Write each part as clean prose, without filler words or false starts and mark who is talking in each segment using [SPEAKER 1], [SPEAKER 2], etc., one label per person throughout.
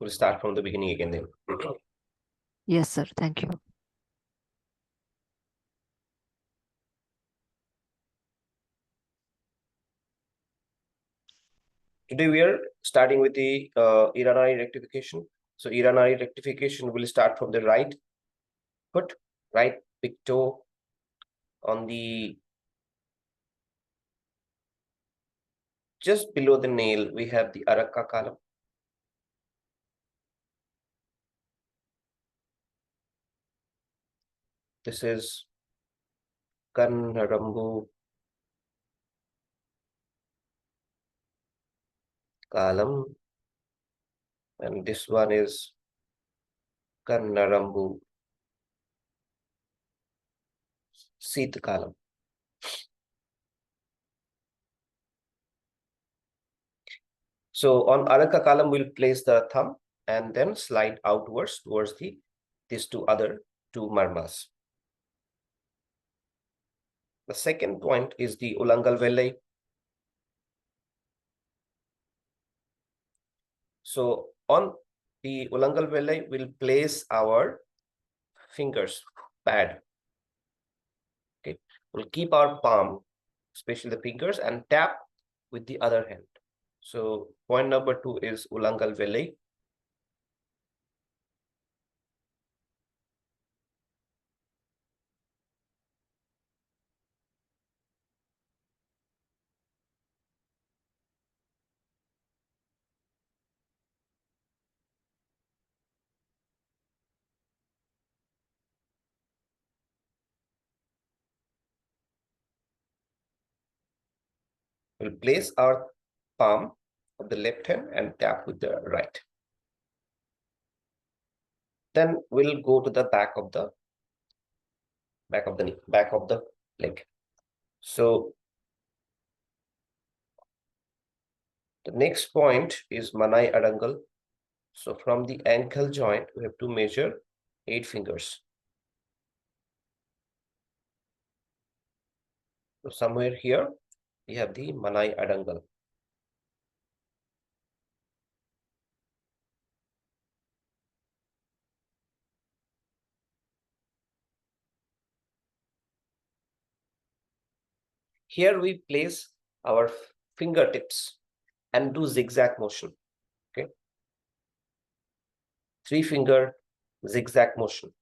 [SPEAKER 1] We'll start from the beginning again then.
[SPEAKER 2] Yes, sir. Thank you.
[SPEAKER 1] Today we are starting with the Iranari rectification. So Iranari rectification will start from the right foot, right big toe on the just below the nail. We have the Araka column. This is Kannarambu column, and this one is Kannarambu Seat column. So on Araka column, we'll place the thumb and then slide outwards towards these two marmas. The second point is the Ulangal Vellai. So on the Ulangal Vellai, we'll place our fingers pad. Okay, we'll keep our palm, especially the fingers, and tap with the other hand. So point number 2 is Ulangal Vellai. We'll place our palm of the left hand and tap with the right. Then we'll go to the back of the knee, back of the leg. So the next point is Manai Adangal. So from the ankle joint, we have to measure 8 fingers. So somewhere here, we have the Manai Adangal. Here we place our fingertips and do zigzag motion. Okay. 3-finger zigzag motion.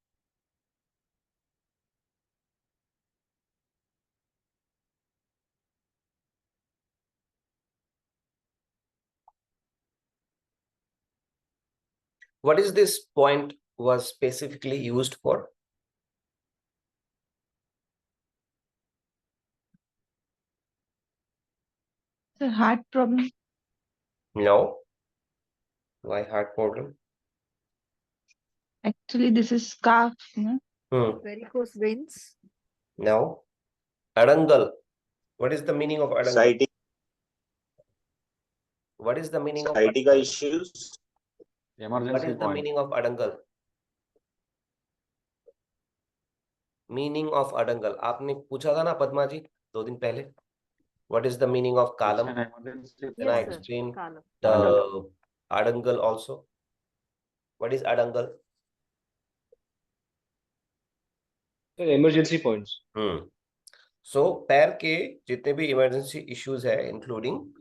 [SPEAKER 1] What is this point was specifically used for?
[SPEAKER 3] The heart problem.
[SPEAKER 1] No. Why heart problem?
[SPEAKER 3] Actually, this is calf.
[SPEAKER 2] Varicose veins.
[SPEAKER 1] No. Adangal. What is the meaning of Adangal? What is the meaning of
[SPEAKER 4] Sciatica issues?
[SPEAKER 1] What is the meaning of Adangal? Meaning of Adangal. आपने पूछा था ना पद्मा जी 2 दिन पहले. What is the meaning of column? Can I explain the Adangal also? What is Adangal?
[SPEAKER 5] Emergency points.
[SPEAKER 1] So पैर के जितने भी emergency issues है, including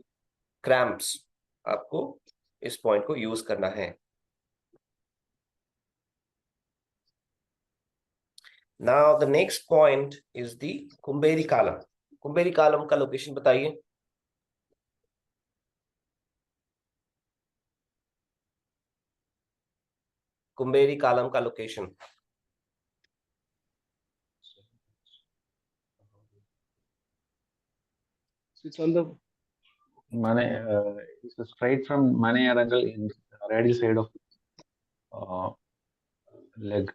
[SPEAKER 1] cramps, आपको इस point को use करना है. Now the next point is the Kumberi column. Kumberi column का location बताइए. Kumberi column का location.
[SPEAKER 5] It's on the
[SPEAKER 6] it's straight from Manai Adangal in radial side of leg.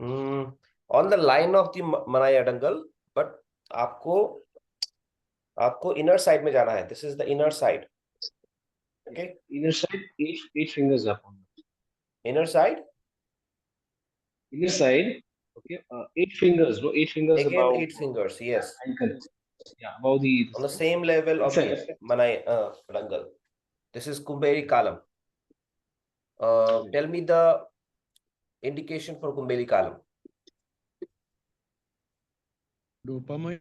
[SPEAKER 1] On the line of the Manai Adangal, but आपको inner side में जाना है. This is the inner side. Okay.
[SPEAKER 5] Inner side, 8 fingers up.
[SPEAKER 1] Inner side.
[SPEAKER 5] Inner side. Okay. 8 fingers. No, 8 fingers
[SPEAKER 1] Again,
[SPEAKER 5] above.
[SPEAKER 1] 8 fingers. Yes.
[SPEAKER 5] Ankle. Yeah, above the.
[SPEAKER 1] On the same level of the Manai Adangal. This is Kumberi column. Tell me the indication for Kumbhalicalam.
[SPEAKER 4] Dopamine.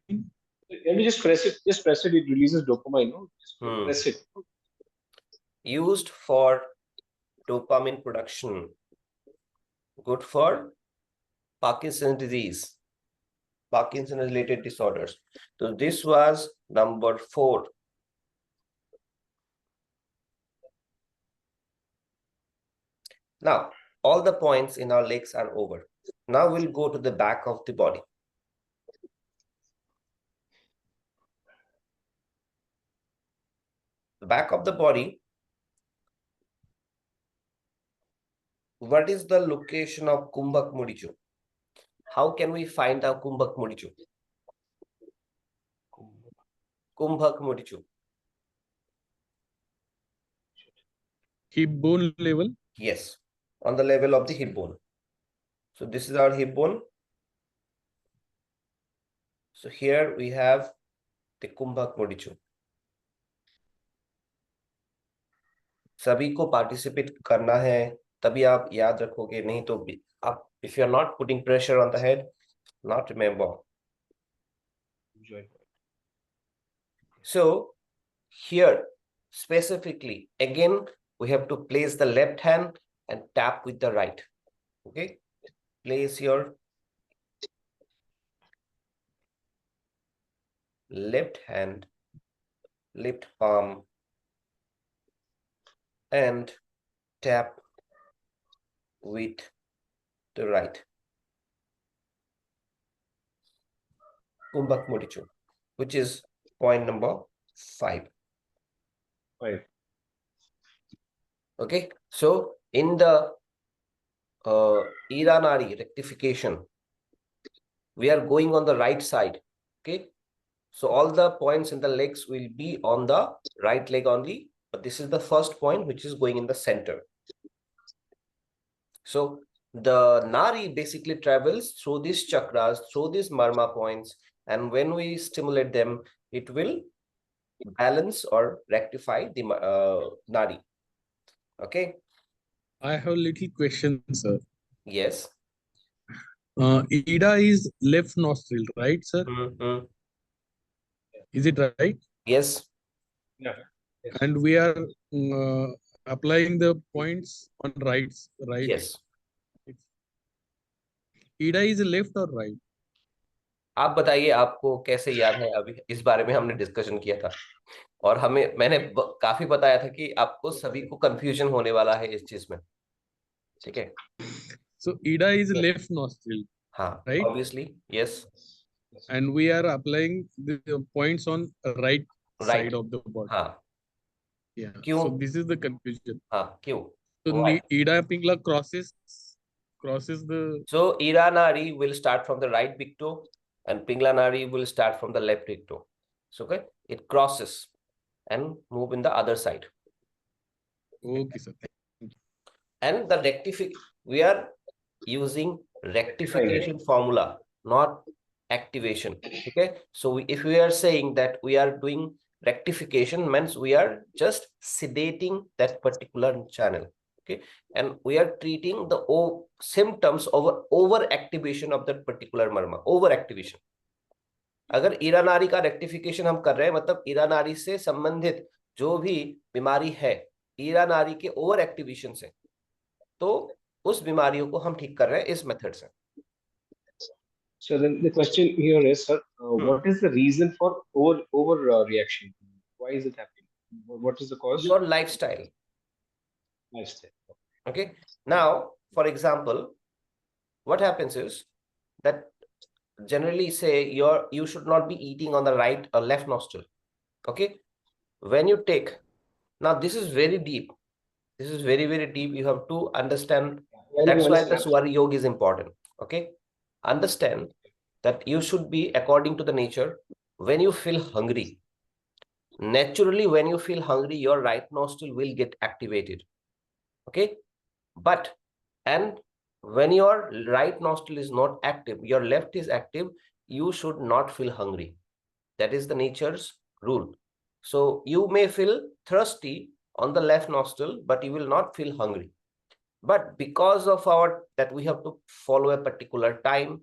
[SPEAKER 5] Can you just press it? Just press it. It releases dopamine. No? Just press it.
[SPEAKER 1] Used for dopamine production. Good for Parkinson's disease, Parkinson related disorders. So this was number 4. Now, all the points in our legs are over. Now we'll go to the back of the body. The back of the body. What is the location of Kumbhak Mudiju? How can we find out Kumbhak Mudiju? Kumbhak Mudiju.
[SPEAKER 4] Hip bone level.
[SPEAKER 1] Yes, on the level of the hip bone. So this is our hip bone. So here we have the Kumbhak Mudiju. सभी को participate करना है, तभी आप याद रखोगे, नहीं तो आप, if you are not putting pressure on the head, not remember. So here specifically, again, we have to place the left hand and tap with the right. Okay, place your left hand, left palm, and tap with the right. Kumbhak Mudiju, which is point number 5.
[SPEAKER 5] 5.
[SPEAKER 1] Okay, so in the Iranari rectification, we are going on the right side. Okay, so all the points in the legs will be on the right leg only, but this is the first point which is going in the center. So the Nari basically travels through these chakras, through these marma points, and when we stimulate them, it will balance or rectify the Nari. Okay.
[SPEAKER 4] I have a little question, sir.
[SPEAKER 1] Yes.
[SPEAKER 4] Ida is left nostril, right, sir? Is it right?
[SPEAKER 1] Yes.
[SPEAKER 5] Yeah. Yes.
[SPEAKER 4] And we are applying the points on right.
[SPEAKER 1] Yes.
[SPEAKER 4] Ida is left or right?
[SPEAKER 1] आप बताइए, आपको कैसे याद है? अभी इस बारे में हमने डिस्कशन किया था और मैंने काफी बताया था कि आपको सभी को कंफ्यूजन होने वाला है इस चीज में. ठीक है.
[SPEAKER 4] So Ida is left nostril.
[SPEAKER 1] हाँ,
[SPEAKER 4] right?
[SPEAKER 1] Obviously, yes.
[SPEAKER 4] And we are applying the points on right side of the body.
[SPEAKER 1] हाँ.
[SPEAKER 4] Yeah.
[SPEAKER 1] क्यों?
[SPEAKER 4] So this is the confusion.
[SPEAKER 1] हाँ, क्यों?
[SPEAKER 4] So
[SPEAKER 1] Why?
[SPEAKER 4] Ida Pingla crosses the.
[SPEAKER 1] So Ida Nari will start from the right big toe and Pingla Nari will start from the left big toe. So okay, it crosses and move in the other side.
[SPEAKER 4] Okay, sir.
[SPEAKER 1] And the we are using rectification formula, not activation. Okay, so if we are saying that we are doing rectification, means we are just sedating that particular channel. Okay, and we are treating the symptoms of overactivation of that particular marma. Overactivation. अगर ईरा नारी का rectification हम कर रहे हैं, मतलब ईरा नारी से संबंधित जो भी बीमारी है ईरा नारी के ओवर एक्टिवेशन से, तो उस बीमारियों को हम ठीक कर रहे हैं इस मेथड से.
[SPEAKER 5] So then the question here is, sir, what is the reason for over reaction? Why is it happening? What is the cause?
[SPEAKER 1] Your lifestyle.
[SPEAKER 5] Lifestyle.
[SPEAKER 1] Okay. Now, for example, what happens is that generally say you should not be eating on the right or left nostril. Okay. When you take, now this is very deep. This is very, very deep. You have to understand. That's why the Swari Yoga is important. Okay. Understand that you should be according to the nature. When you feel hungry, naturally, when you feel hungry, your right nostril will get activated. Okay. But, and when your right nostril is not active, your left is active, you should not feel hungry. That is the nature's rule. So you may feel thirsty on the left nostril, but you will not feel hungry. But because of our that we have to follow a particular time,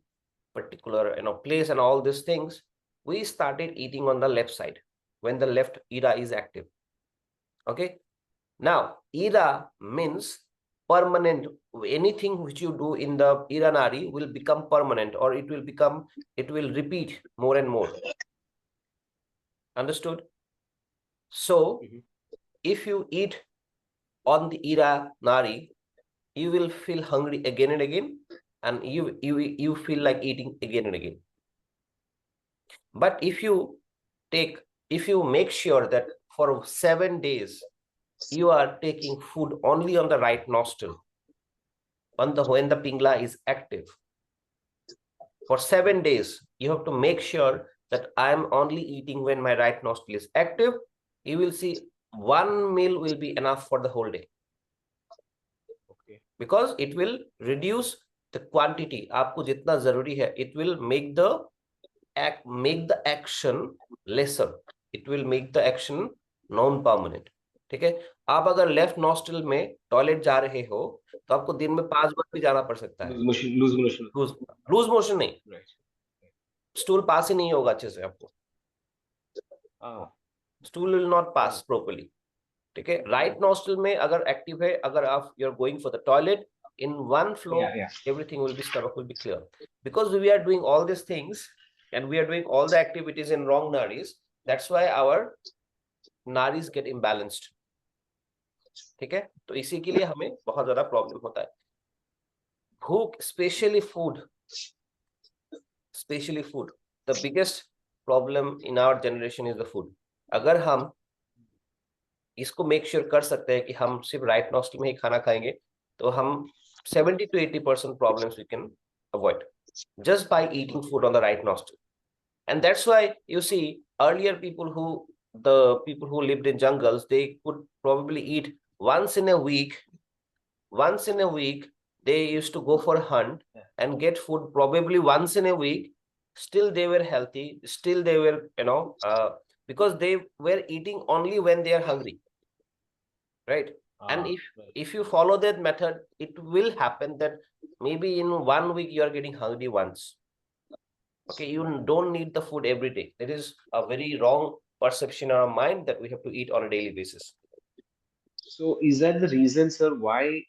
[SPEAKER 1] particular place and all these things, we started eating on the left side when the left ida is active. Okay, now ida means permanent. Anything which you do in the ida nadi will become permanent, or it will repeat more and more. Understood? So if you eat on the ida nadi, you will feel hungry again and again, and you feel like eating again and again. But if you make sure that for 7 days you are taking food only on the right nostril, when the pingla is active, for 7 days you have to make sure that I am only eating when my right nostril is active. You will see one meal will be enough for the whole day.
[SPEAKER 5] Okay.
[SPEAKER 1] Because it will reduce the quantity. आपको जितना जरूरी है, it will make the action lesser. It will make the action non-permanent. ठीक है? आप अगर left nostril में toilet जा रहे हो तो आपको दिन में 5 बार भी जाना पड़ सकता है. लूज मोशन नहीं, स्टूल पास ही नहीं होगा अच्छे से आपको. Stool will not pass properly. ठीक है? राइट नॉस्ट्रल में अगर एक्टिव है, अगर आप you are going for the toilet in one flow, everything will be, stomach will be clear. Because we are doing all these things and we are doing all the activities in wrong nadis, that's why our nadis get imbalanced. ठीक है? तो इसी के लिए हमें बहुत ज्यादा problem होता है. भूख, specially food, the biggest problem in our generation is the food. अगर हम इसको मेक श्योर कर सकते हैं कि हम सिर्फ राइट नॉस्ट्रल में ही खाना खाएंगे, तो हम 70 to 80% problems we can avoid just by eating food on the right nostril. And that's why you see earlier people who lived in jungles, they could probably eat once in a week. They used to go for a hunt and get food probably once in a week. Still they were healthy, still they were, because they were eating only when they are hungry, right? And if you follow that method, it will happen that maybe in 1 week you are getting hungry once. Okay, you don't need the food every day. That is a very wrong perception in our mind that we have to eat on a daily basis.
[SPEAKER 5] So is that the reason, sir, why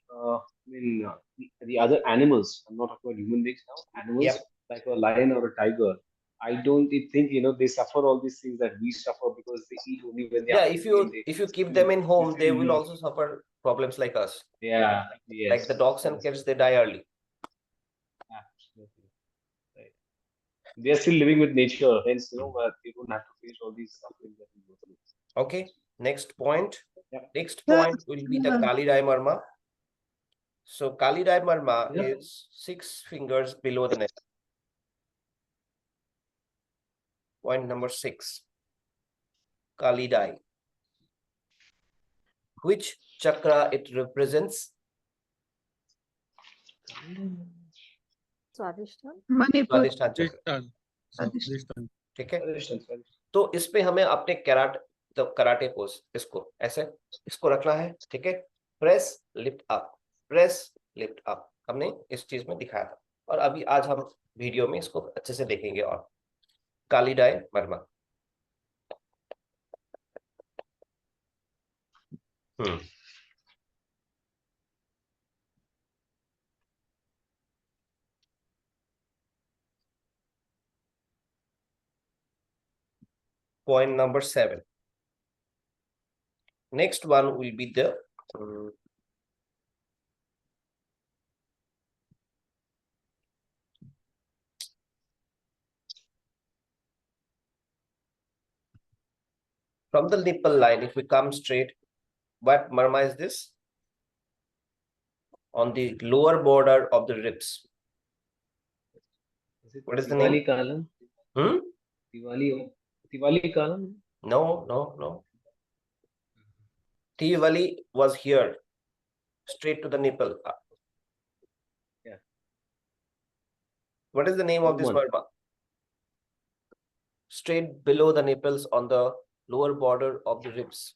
[SPEAKER 5] the other animals, I'm not talking about human beings now, animals like a lion or a tiger, I don't think they suffer all these things that we suffer because they eat only when they are hungry.
[SPEAKER 1] If you keep them in home, they will also suffer problems like us.
[SPEAKER 5] Yeah, yes.
[SPEAKER 1] Like the dogs and cats, they die early.
[SPEAKER 5] Absolutely. Right. They are still living with nature, hence they don't have to face all these suffering that we go through.
[SPEAKER 1] Okay, next point.
[SPEAKER 5] Yep.
[SPEAKER 1] Next point will be the Kalidai Marma. So Kalidai Marma is 6 fingers below the neck. Point number 6. Kalidai. Which chakra it represents?
[SPEAKER 2] Swadhisthana.
[SPEAKER 3] Manipur.
[SPEAKER 1] स्वादिष्ठान चक्र.
[SPEAKER 4] Adhishtan.
[SPEAKER 1] ठीक है? तो इस पे हमें अपने karate pose इसको रखना है. ठीक है? Press lift up, press lift up. हमने इस चीज में दिखाया था और अभी आज हम वीडियो में इसको अच्छे से देखेंगे. और कालीडाई मर्मा. Point number 7. Next one will be the from the nipple line. If we come straight, what marma is this? On the lower border of the ribs. What is the name?
[SPEAKER 5] Kalam? Diwali Kalam?
[SPEAKER 1] No. Tivali was here, straight to the nipple.
[SPEAKER 5] Yeah.
[SPEAKER 1] What is the name of this marma? Straight below the nipples on the lower border of the ribs.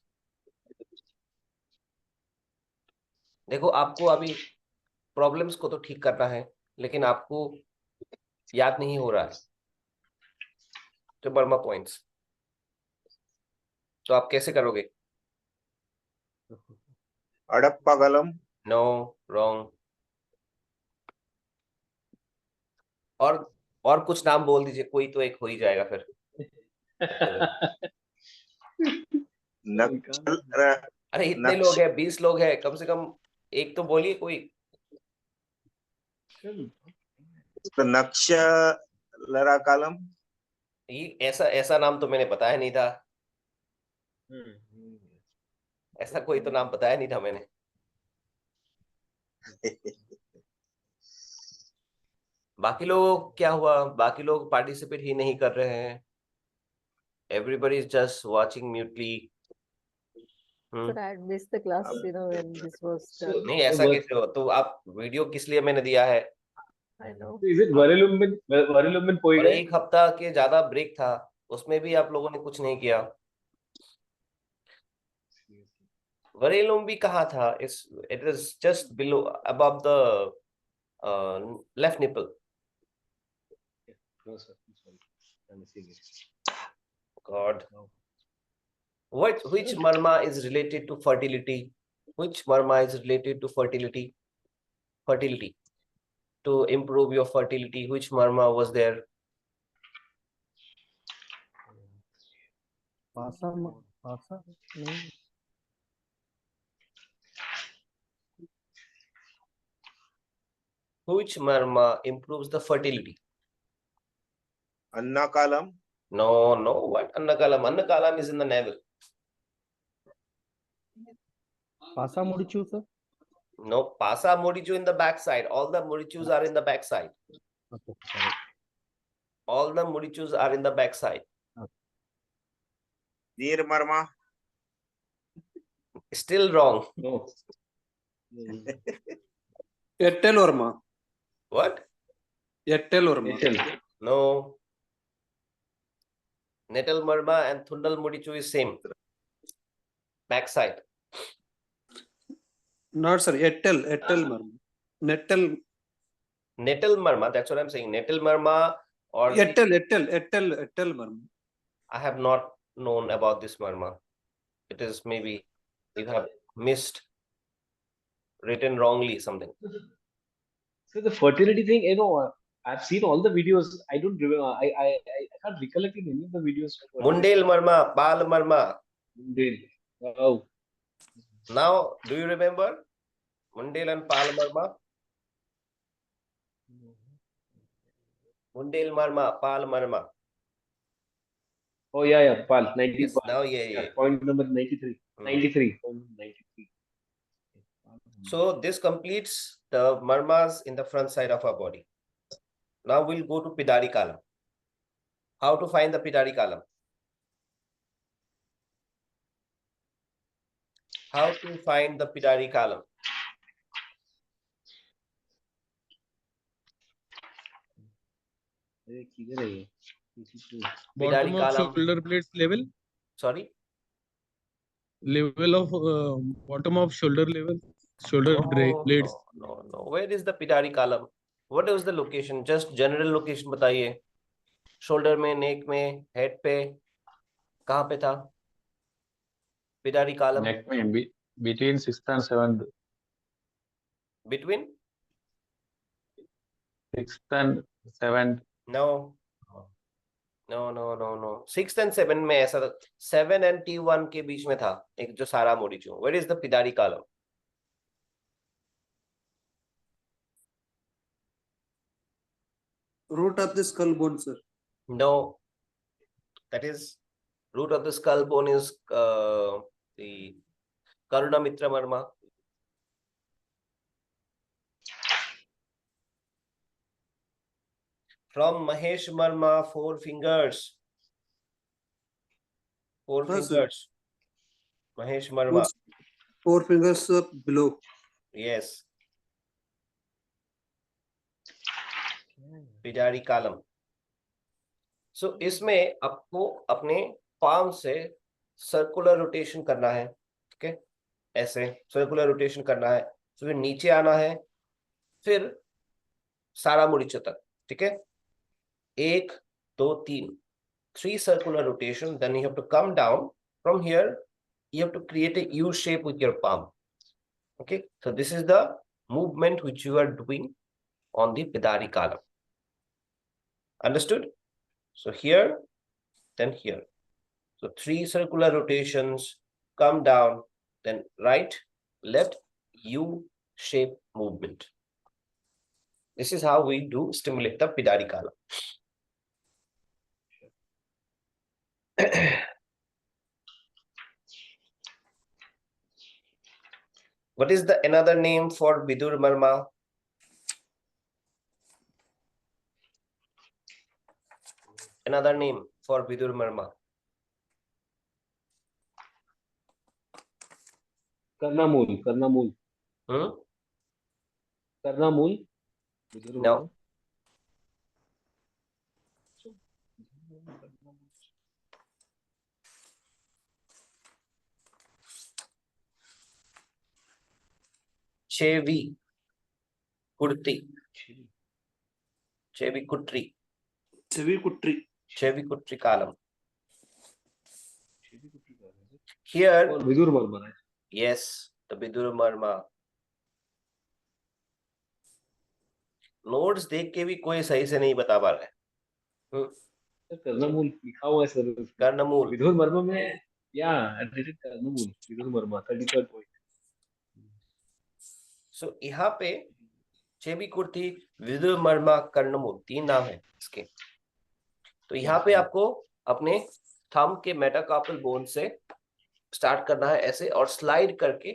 [SPEAKER 1] देखो आपको अभी problems को तो ठीक करना है, लेकिन आपको याद नहीं हो रहा है तो बर्मा पॉइंट्स, तो आप कैसे करोगे?
[SPEAKER 7] अडप्पागलम,
[SPEAKER 1] नो, रॉन्ग। और कुछ नाम बोल दीजिए, कोई तो एक हो ही जाएगा फिर।
[SPEAKER 7] नक्शल,
[SPEAKER 1] अरे इतने लोग हैं, 20 लोग हैं, कम से कम एक तो बोलिए कोई।
[SPEAKER 7] नक्शलराकालम,
[SPEAKER 1] ये ऐसा ऐसा नाम तो मैंने बताया नहीं था, ऐसा कोई तो नाम बताया नहीं था मैंने। बाकी लोग क्या हुआ? बाकी लोग पार्टिसिपेट ही नहीं कर रहे हैं। Everybody is just watching mutely.
[SPEAKER 2] Sir, I had missed the class, when this was done.
[SPEAKER 1] नहीं, ऐसा कैसे हो? तो आप वीडियो किस लिए मैंने दिया है?
[SPEAKER 2] I know.
[SPEAKER 5] Is it Varilumbin
[SPEAKER 1] और
[SPEAKER 5] Poigai?
[SPEAKER 1] एक हफ्ता के ज्यादा ब्रेक था, उसमें भी आप लोगों ने कुछ नहीं किया। वरेलुम भी कहाँ था? It is just below above the left nipple.
[SPEAKER 5] No, sir. I'm sorry. I'm missing it.
[SPEAKER 1] God. Which marma is related to fertility? Which marma is related to fertility? Fertility. To improve your fertility, which marma was there? Which marma improves the fertility?
[SPEAKER 7] अन्नाकालम,
[SPEAKER 1] No, what? Annakalam. Annakalam is in the navel.
[SPEAKER 8] Pasa Murichu, sir.
[SPEAKER 1] No, pasa murichu in the backside. All the murichus are in the backside.
[SPEAKER 8] Okay, sorry.
[SPEAKER 1] All the murichus are in the backside.
[SPEAKER 7] नीरमर्मा,
[SPEAKER 1] Still wrong.
[SPEAKER 5] No.
[SPEAKER 8] Ettel Orma.
[SPEAKER 1] What?
[SPEAKER 8] Ettel Orma.
[SPEAKER 5] Ethel.
[SPEAKER 1] No. Nettle marma and thundal murichu is same. Backside.
[SPEAKER 8] Not sir. Ettel Marma. Nettel.
[SPEAKER 1] Nettle marma. That's what I'm saying. Nettle marma or
[SPEAKER 8] Ettel Marma.
[SPEAKER 1] I have not known about this marma. It is maybe you have missed, written wrongly something.
[SPEAKER 5] So the fertility thing, I've seen all the videos. I don't remember. I can't recollect in any of the videos.
[SPEAKER 1] Mundel marma, pal marma.
[SPEAKER 5] Mundel. Wow.
[SPEAKER 1] Now, do you remember Mundel and pal marma? Mundel marma, pal marma.
[SPEAKER 5] Oh yeah. Pal. 90.
[SPEAKER 1] Yes, now yeah.
[SPEAKER 5] Point number 93. 93. Point 93.
[SPEAKER 1] So this completes the marmas in the front side of our body. Now we'll go to Pidari column. How to find the Pidari column? How to find the Pidari column?
[SPEAKER 5] किधर है ये?
[SPEAKER 4] Bottom of
[SPEAKER 1] column.
[SPEAKER 4] shoulder blades level.
[SPEAKER 1] Sorry?
[SPEAKER 4] Level of bottom of shoulder level. Shoulder blades.
[SPEAKER 1] No. Where is the Pidari column? What is the location? Just general location बताइए. Shoulder में, neck में, head पे, कहाँ पे था? Pidari column.
[SPEAKER 6] Neck में between 6th and 7th.
[SPEAKER 1] Between?
[SPEAKER 6] 6th and 7th.
[SPEAKER 1] No. 6th and 7th में ऐसा था. 7 and T1 के बीच में था एक जो सारा मोरिचो. Where is the Pidari column?
[SPEAKER 8] Root of the skull bone, sir.
[SPEAKER 1] No. That is root of the skull bone is the Karuna Mitra Marma. From Mahesh Marma, 4 fingers. 4
[SPEAKER 8] Yes, sir.
[SPEAKER 1] fingers. Mahesh Marma.
[SPEAKER 8] 4 fingers up below.
[SPEAKER 1] Yes. Pidari column. So इसमें आपको अपने palm से circular rotation करना है. ठीक है, ऐसे circular rotation करना है. So फिर नीचे आना है फिर सारा मुड़ीचे तक, ठीक है, 1 2 3, 3 circular rotation. Then you have to come down from here. You have to create a U shape with your palm. Okay, so this is the movement which you are doing on the Pidari column. Understood? So here, then here. So 3 circular rotations, come down, then right, left, U shape movement. This is how we do stimulate the Pidari column. What is the another name for Vidur Marma? Another name for Vidur Marma.
[SPEAKER 5] Karnamul. Karnamul. Karnamul.
[SPEAKER 1] No. Chevi Kurti. Chevi Kutri.
[SPEAKER 8] Chevikutri.
[SPEAKER 1] Chevi Kutri column. Here,
[SPEAKER 5] For Vidur Marma, right?
[SPEAKER 1] yes, the Vidur Marma. Notes देख के भी कोई सही से नहीं बता पा रहा है.
[SPEAKER 5] कर्णमूल लिखा हुआ है सर.
[SPEAKER 1] कर्णमूल.
[SPEAKER 5] विदुर वर्मा में या एडिटेड कर्णमूल विदुर वर्मा 33rd पॉइंट.
[SPEAKER 1] सो यहाँ पे चेबी कुर्ती, विदुर मर्मा, कर्णमूल 3 नाम है इसके. तो यहाँ पे आपको अपने थंब के मेटाकार्पल बोन से स्टार्ट करना है ऐसे, और स्लाइड करके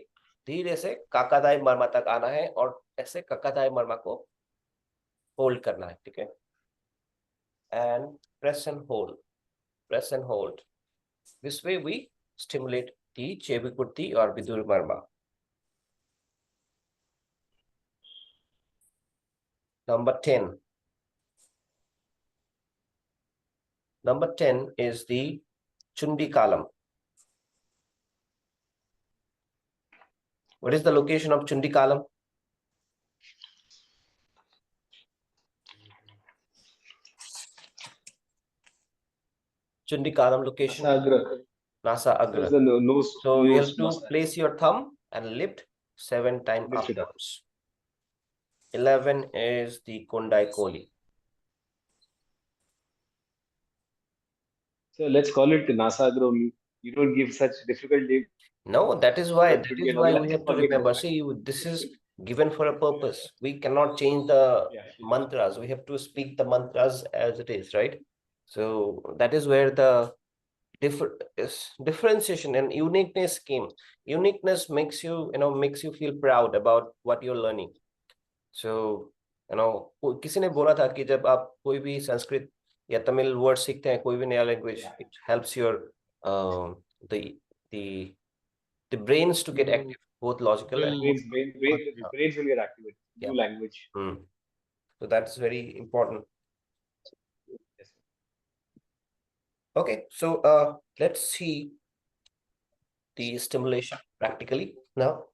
[SPEAKER 1] धीरे से काकादाई मर्मा तक आना है, और ऐसे काकादाई मर्मा को होल्ड करना है, ठीक है. And press and hold, press and hold. This way we stimulate the चेबी कुर्ती और विदुर मर्मा. Number 10. Number 10 is the Chundi column. What is the location of Chundi column? Chundi column location. Nasa Agra. So you have to place your thumb and lift 7 times upwards. 11 is the Kondai Koli.
[SPEAKER 5] So let's call it Nasa Agra only. You don't give such difficult name.
[SPEAKER 1] No, that is why we have to remember. See, this is given for a purpose. We cannot change the mantras. We have to speak the mantras as it is, right? So that is where the differentiation and uniqueness came. Uniqueness makes you, makes you feel proud about what you're learning. So, किसी ने बोला था कि जब आप कोई भी संस्कृत या तमिल वर्ड सीखते हैं, कोई भी नया language, it helps your the brains to get active, both logical and
[SPEAKER 5] brains will get activated. New language.
[SPEAKER 1] So that's very important.
[SPEAKER 5] Yes.
[SPEAKER 1] Okay, so let's see the stimulation practically now.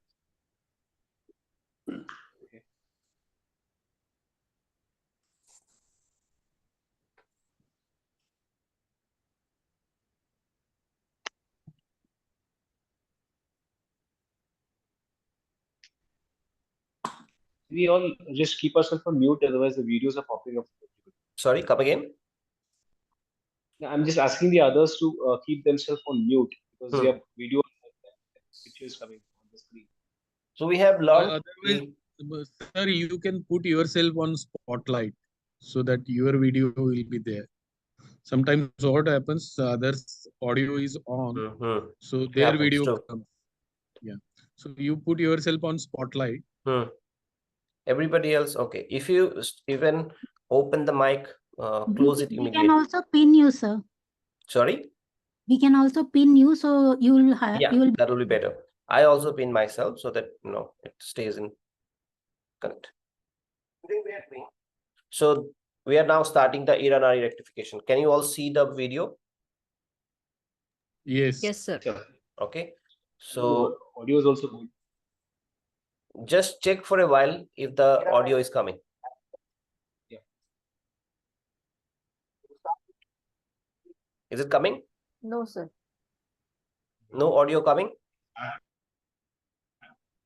[SPEAKER 5] We all just keep ourselves on mute, otherwise the videos are popping up.
[SPEAKER 1] Sorry, come again.
[SPEAKER 5] I'm just asking the others to keep themselves on mute because they have video pictures coming on the screen.
[SPEAKER 1] So we have learned.
[SPEAKER 4] Otherwise, sir, you can put yourself on spotlight so that your video will be there. Sometimes what happens, others' audio is on, so their video comes. Yeah. So you put yourself on spotlight.
[SPEAKER 1] Everybody else, okay. If you even open the mic, close it immediately.
[SPEAKER 9] We can also pin you, sir.
[SPEAKER 1] Sorry?
[SPEAKER 9] We can also pin you, so you will have.
[SPEAKER 1] Yeah, that will be better. I also pin myself so that it stays in connect. So we are now starting the Iranari rectification. Can you all see the video?
[SPEAKER 4] Yes.
[SPEAKER 2] Yes, sir.
[SPEAKER 1] Okay. So
[SPEAKER 5] audio is also good.
[SPEAKER 1] Just check for a while if the audio is coming.
[SPEAKER 5] Yeah.
[SPEAKER 1] Is it coming?
[SPEAKER 2] No, sir.
[SPEAKER 1] No audio coming?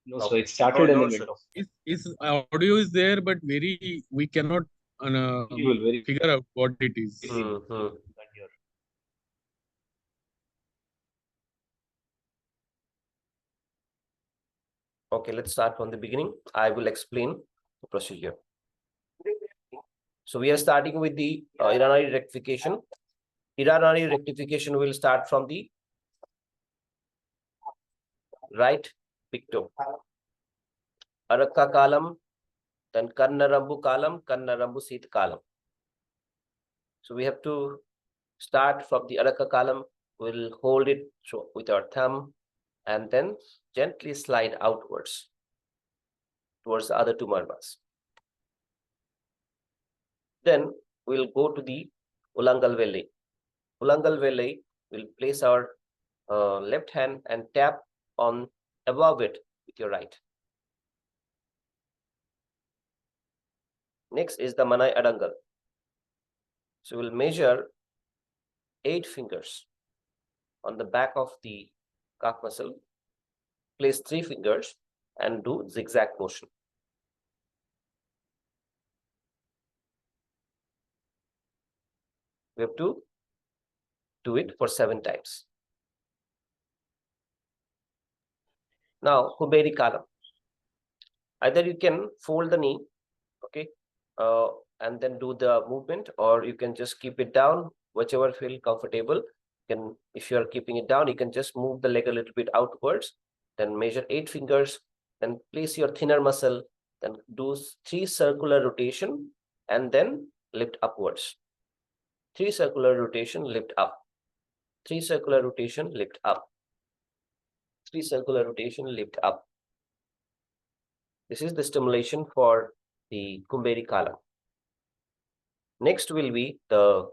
[SPEAKER 5] No,
[SPEAKER 1] Okay.
[SPEAKER 5] so it started
[SPEAKER 7] No,
[SPEAKER 5] in
[SPEAKER 7] no,
[SPEAKER 5] the
[SPEAKER 7] sir.
[SPEAKER 5] middle of
[SPEAKER 4] Is audio is there, but we cannot
[SPEAKER 5] very
[SPEAKER 4] figure out what it is.
[SPEAKER 1] Mhm.
[SPEAKER 5] here.
[SPEAKER 1] Okay, let's start from the beginning. I will explain the procedure. So we are starting with the Iranari rectification. Iranari rectification will start from the right picto. Arakka kalam, then Kannarambu kalam, Kannarambu sit kalam. So we have to start from the Arakka kalam. We'll hold it with our thumb and then gently slide outwards towards the other two marmas. Then we'll go to the Ulangal Velle. Ulangal Velle will place our left hand and tap on above it with your right. Next is the Manai Adangal. So we'll measure 8 fingers on the back of the calf muscle. Place 3 fingers and do zigzag motion. We have to do it for 7 times. Now, Kumbheri Kalam. Either you can fold the knee, okay, and then do the movement, or you can just keep it down, whichever feel comfortable. If you are keeping it down, you can just move the leg a little bit outwards, then measure 8 fingers, then place your thinner muscle, then do 3 circular rotation, and then lift upwards. 3 circular rotation, lift up. 3 circular rotation, lift up. 3 circular rotation, lift up. This is the stimulation for the Kumbheri Kalam. Next will be the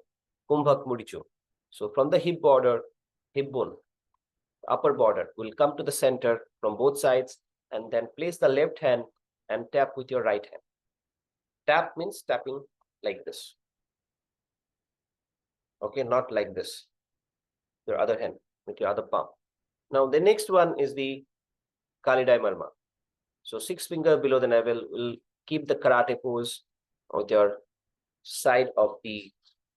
[SPEAKER 1] Kumbhak Mudichu. So from the hip border, hip bone, upper border will come to the center from both sides and then place the left hand and tap with your right hand. Tap means tapping like this. Okay, not like this. Your other hand with your other palm. Now the next one is the Kalidai Marma. So 6 finger below the navel will keep the karate pose with your side of the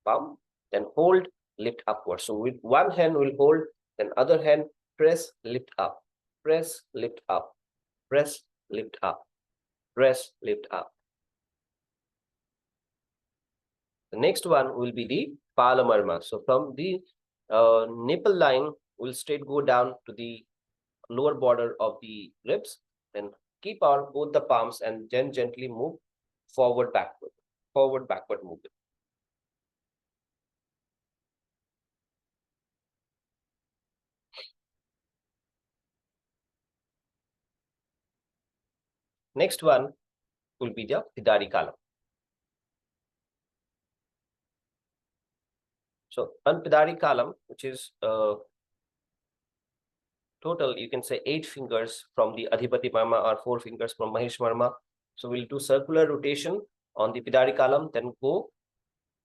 [SPEAKER 1] palm, then hold, lift upwards. So with one hand we'll hold, then other hand press, lift up, press, lift up, press, lift up, press, lift up. The next one will be the Palamarma. So from the nipple line, we'll straight go down to the lower border of the ribs, then keep our both the palms and then gently move forward, backward movement. Next one will be the Pidari Kalam. So on Pidari Kalam, which is total, you can say 8 fingers from the Adhipati Marma or 4 fingers from Mahesh Marma. So we'll do circular rotation on the Pidari Kalam, then go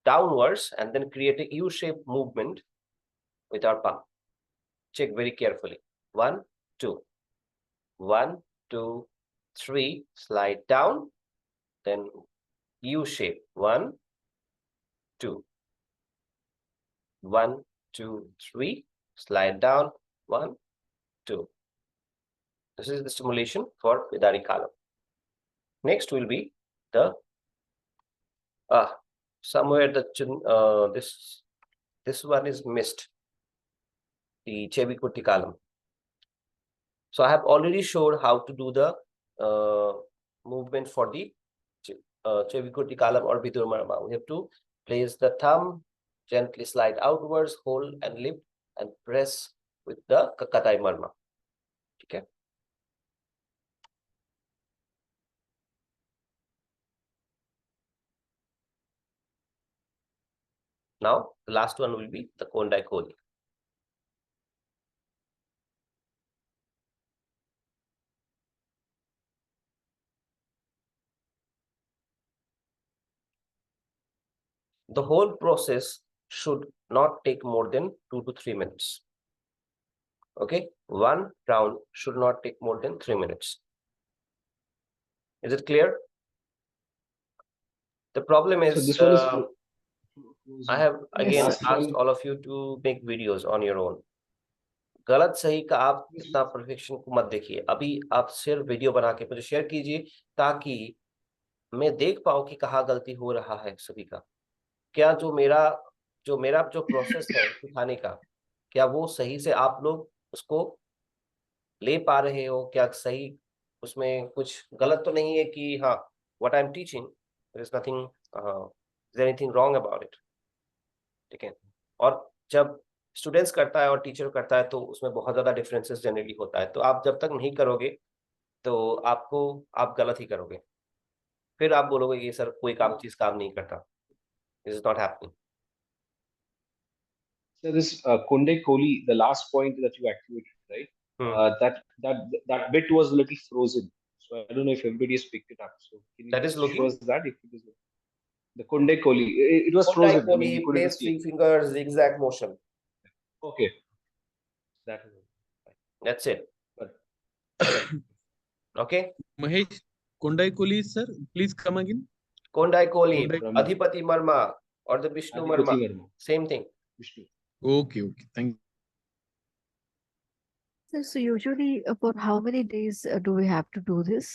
[SPEAKER 1] downwards and then create a U-shaped movement with our palm. Check very carefully. 1, 2. 1, 2, 3. Slide down. Then U-shape. 1, 2. 1, 2, 3. Slide down. 1, 2. This is the stimulation for Pidari Kalam. Next will be the somewhere the this one is missed. The Chevikutti Kalam. So I have already showed how to do the movement for the Chevikutti Kalam or Vidur Marma. We have to place the thumb, gently slide outwards, hold and lift and press with the Kakatai Marma. Okay. Now the last one will be the Kondai Koli. The whole process should not take more than 2 to 3 minutes. Okay, one round should not take more than 3 minutes. Is it clear? The problem
[SPEAKER 5] So
[SPEAKER 1] is
[SPEAKER 5] this one is
[SPEAKER 1] I have again
[SPEAKER 5] Last
[SPEAKER 1] asked
[SPEAKER 5] one.
[SPEAKER 1] all of you to make videos on your own. गलत सही का आप इतना perfection को मत देखिए, अभी आप सिर्फ वीडियो बना के मुझे शेयर कीजिए ताकि मैं देख पाऊं कि कहाँ गलती हो रहा है सभी का। क्या जो मेरा जो प्रोसेस है सिखाने का, क्या वो सही से आप लोग उसको ले पा रहे हो? क्या सही उसमें कुछ गलत तो नहीं है कि हाँ, what I am teaching there is nothing, is there anything wrong about it? ठीक है। और जब स्टूडेंट्स करता है और टीचर करता है तो उसमें बहुत ज्यादा डिफरेंसेस जनरली होता है। तो आप जब तक नहीं करोगे तो आप गलत ही करोगे, फिर आप बोलोगे कि सर कोई चीज काम नहीं करता। This is not happening.
[SPEAKER 5] So this Konde Koli, the last point that you activated, right? That bit was a little frozen. So I don't know if everybody has picked it up. So can you
[SPEAKER 1] That is
[SPEAKER 5] just
[SPEAKER 1] looking?
[SPEAKER 5] show us that if it is the Konde Koli? It was frozen. I mean, you couldn't
[SPEAKER 1] place
[SPEAKER 5] see.
[SPEAKER 1] 3 fingers zigzag motion.
[SPEAKER 5] Okay.
[SPEAKER 1] That's it. Okay.
[SPEAKER 4] Mahesh, Kondai Koli, sir, please come again.
[SPEAKER 1] Kondai Koli,
[SPEAKER 5] Brahma.
[SPEAKER 1] Adhipati Marma or the Vishnu Marma,
[SPEAKER 5] Adhipati Marma.
[SPEAKER 1] same thing.
[SPEAKER 5] Vishnu.
[SPEAKER 4] Okay, thank you.
[SPEAKER 2] So usually for how many days do we have to do this?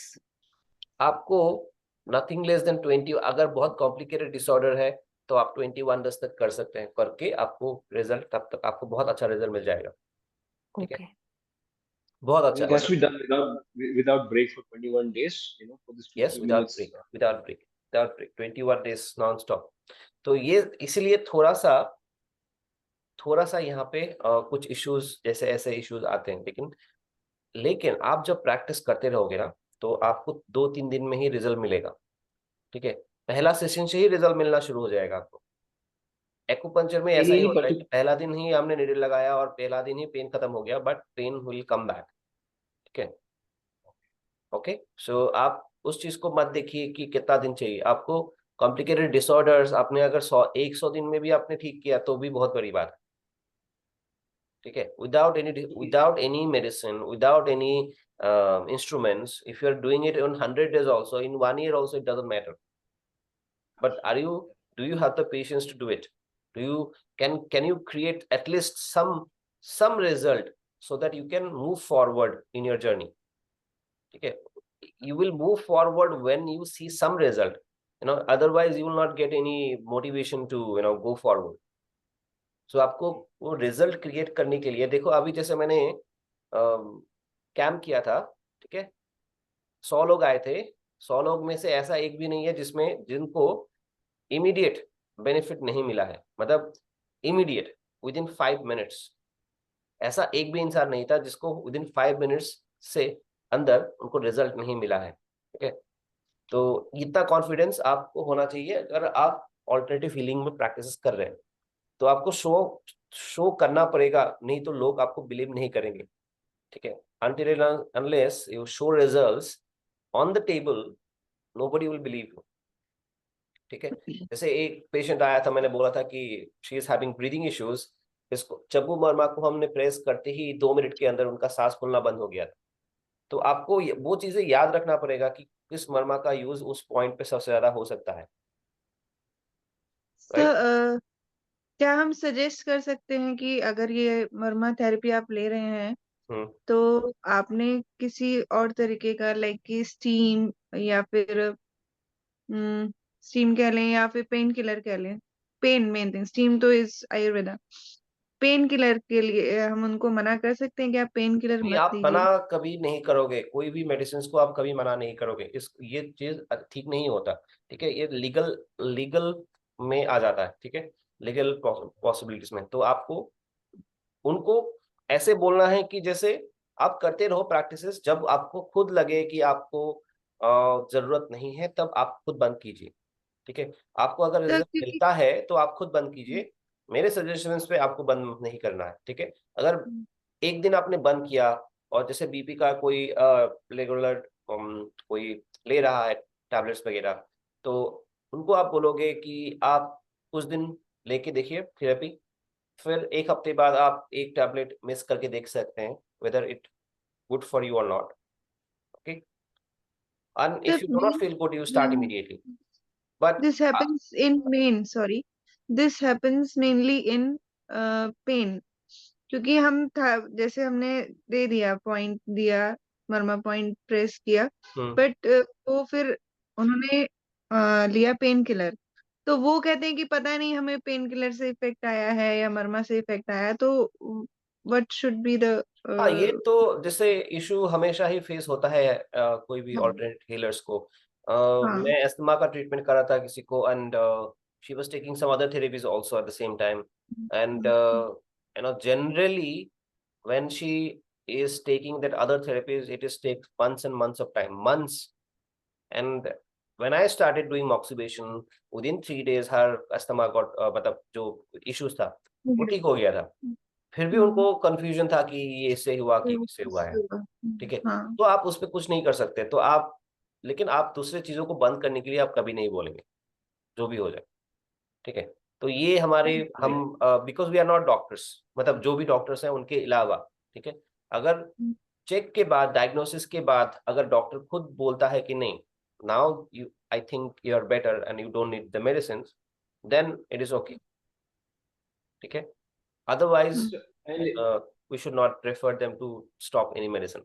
[SPEAKER 1] आपको nothing less than 20, अगर बहुत complicated disorder है तो आप 21 days तक कर सकते हैं। करके आपको रिजल्ट, तब तक आपको बहुत अच्छा रिजल्ट मिल जाएगा। ठीक है, बहुत अच्छा।
[SPEAKER 5] It has to be done without break for 21 days, you know, for this 2
[SPEAKER 1] Yes, without
[SPEAKER 5] minutes.
[SPEAKER 1] break, without break, 21 days non-stop। तो ये इसलिए थोड़ा सा यहाँ पे कुछ इश्यूज, जैसे ऐसे इश्यूज आते हैं, लेकिन आप जब प्रैक्टिस करते रहोगे ना तो आपको 2-3 दिन में ही रिजल्ट मिलेगा। ठीक है, पहला सेशन से ही रिजल्ट मिलना शुरू हो जाएगा आपको। एक्यूपंक्चर में ऐसा ही होता है कि पहला दिन ही हमने नीडल लगाया और पहला दिन ही पेन खत्म हो गया, but pain will come back. ठीक है, ओके। सो आप उस चीज को मत देखिए कि कितना दिन चाहिए आपको। कॉम्प्लिकेटेड डिसऑर्डर्स आपने अगर 100 दिन में भी आपने ठीक किया तो भी बहुत बड़ी बात है। ठीक है, without any medicine, without any instruments, if you are doing it in 100 days also, in 1 year also, it doesn't matter. But do you have the patience to do it? Can you create at least some result so that you can move forward in your journey? Okay, you will move forward when you see some result, otherwise you will not get any motivation to go forward. So आपको वो result create करने के लिए, देखो अभी जैसे मैंने camp किया था, ठीक है, 100 लोग आए थे। 100 लोग में से ऐसा एक भी नहीं है जिनको इमीडिएट बेनिफिट नहीं मिला है, मतलब इमीडिएट विदिन 5 मिनट्स। ऐसा एक भी इंसान नहीं था जिसको विदिन 5 मिनट्स से अंदर उनको रिजल्ट नहीं मिला है। ठीक है, तो इतना कॉन्फिडेंस आपको होना चाहिए। अगर आप ऑल्टरनेटिव हीलिंग में प्रैक्टिस कर रहे हैं तो आपको शो करना पड़ेगा, नहीं तो लोग आपको बिलीव नहीं करेंगे। ठीक है, until and unless you show results on the table, nobody will believe you. ठीक है, जैसे एक पेशेंट आया था, मैंने बोला था कि she is having breathing issues। इसको चब्बू मरमा को हमने प्रेस करते ही 2 मिनट के अंदर उनका सांस फूलना बंद हो गया था। तो आपको वो चीजें याद रखना पड़ेगा कि किस मरमा का यूज उस पॉइंट पे सबसे ज्यादा हो सकता है।
[SPEAKER 3] तो क्या हम सजेस्ट कर सकते हैं कि अगर ये मर्मा थेरेपी आप ले रहे हैं तो आपने किसी और तरीके का लाइक कि स्टीम या फिर स्टीम कह लें या फिर पेन किलर कह लें, पेन मेन थिंग, स्टीम तो इज आयुर्वेदा, पेन किलर के लिए हम उनको मना कर सकते हैं कि आप पेन किलर मत
[SPEAKER 1] आप
[SPEAKER 3] दीजिए?
[SPEAKER 1] मना कभी नहीं करोगे, कोई भी मेडिसिन को आप कभी मना नहीं करोगे। ये चीज ठीक नहीं होता। ठीक है, ये लीगल में आ जाता है। ठीक है, लीगल पॉसिबिलिटीज में। तो आपको उनको ऐसे बोलना है कि जैसे आप करते रहो प्रैक्टिसेस, जब आपको खुद लगे कि आपको जरूरत नहीं है तब आप खुद बंद कीजिए। ठीक है, आपको अगर रिजल्ट मिलता है तो आप खुद बंद कीजिए, मेरे सजेशंस पे आपको बंद नहीं करना है। ठीक है, अगर एक दिन आपने बंद किया और जैसे बीपी का कोई रेगुलर कोई ले रहा है टैबलेट्स वगैरह, तो उनको आप बोलोगे कि आप कुछ दिन लेके देखिए थेरेपी, फिर एक हफ्ते बाद आप एक टैबलेट मिस करके देख सकते हैं whether it good for you or not. Okay, and if you do not feel good, you start immediately. But
[SPEAKER 3] this happens in this happens mainly in pain, क्योंकि हम था जैसे हमने दे दिया पॉइंट दिया, मर्मा पॉइंट प्रेस किया, बट वो फिर उन्होंने लिया पेन किलर, तो वो कहते हैं कि पता नहीं हमें पेन किलर से इफेक्ट आया है या मर्मा से इफेक्ट आया, तो व्हाट शुड बी द
[SPEAKER 1] हाँ, ये तो जैसे इशू हमेशा ही फेस होता है कोई भी ऑल्टरनेट हीलर्स को। मैं अस्थमा का ट्रीटमेंट कर रहा था किसी को, and she was taking some other therapies also at the same time, and you know, generally when she is taking that other therapies, it is take months and months of time, months. And when I started doing moxibustion, within 3 days her asthma got मतलब जो issues था वो ठीक हो गया था। फिर भी उनको कंफ्यूजन था कि ये इससे हुआ कि इससे हुआ है, ठीक है। तो आप उस पर कुछ नहीं कर सकते, तो आप, लेकिन आप दूसरे चीजों को बंद करने के लिए आप कभी नहीं बोलेंगे, जो भी हो जाए, ठीक है। तो ये हमारे हम because we are not doctors, मतलब जो भी डॉक्टर्स हैं उनके अलावा, ठीक है, अगर चेक के बाद, डायग्नोसिस के बाद अगर डॉक्टर खुद बोलता है कि नहीं, now you, I think you are better and you don't need the medicine, then it is okay, ठीक है। Otherwise, we should not prefer them to stop any medicine.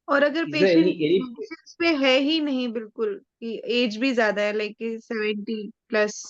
[SPEAKER 3] और अगर पेशेंट मेडिसिन पे है ही नहीं बिल्कुल, कि एज भी ज्यादा है, लाइक 70+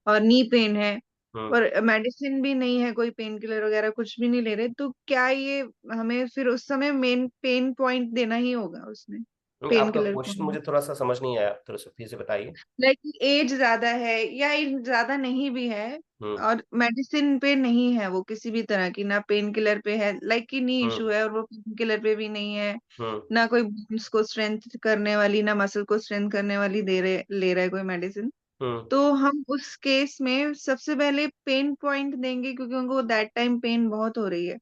[SPEAKER 3] और नी पेन है, और मेडिसिन भी नहीं है, कोई पेन किलर वगैरह कुछ भी नहीं ले रहे, तो क्या ये हमें फिर उस समय मेन पेन पॉइंट देना ही होगा उसमें? पेन
[SPEAKER 1] आपका
[SPEAKER 3] किलर
[SPEAKER 1] क्वेश्चन मुझे थोड़ा सा समझ नहीं आया, थोड़ा सा फिर से बताइए।
[SPEAKER 3] लाइक एज ज्यादा है या एज ज्यादा नहीं भी है, और मेडिसिन पे नहीं है वो किसी भी तरह की, ना पेन किलर पे है, लाइक की नी इशू है और वो पेन किलर पे भी नहीं है, ना कोई बोन्स को स्ट्रेंथ करने वाली, ना मसल को स्ट्रेंथ करने वाली ले रहा है कोई मेडिसिन, तो हम उस केस में सबसे पहले पेन पॉइंट देंगे, क्योंकि उनको दैट टाइम पेन बहुत हो रही है,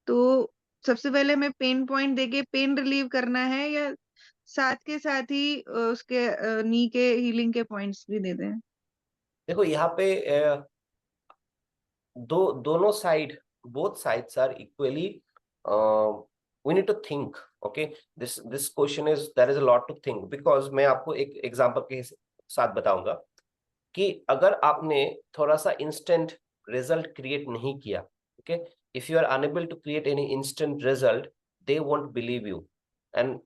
[SPEAKER 3] तो सबसे पहले हमें पेन पॉइंट देके पेन रिलीव करना है, या साथ के साथ ही उसके नी के हीलिंग के पॉइंट्स भी दे दें?
[SPEAKER 1] देखो यहाँ पे दोनों side, both sides are equally, we need to think. Okay, this question is, there is a lot to think, because मैं आपको एक एग्जांपल के साथ बताऊंगा कि अगर आपने थोड़ा सा इंस्टेंट रिजल्ट क्रिएट नहीं किया, okay, if you are unable to create any instant result, they won't believe you, and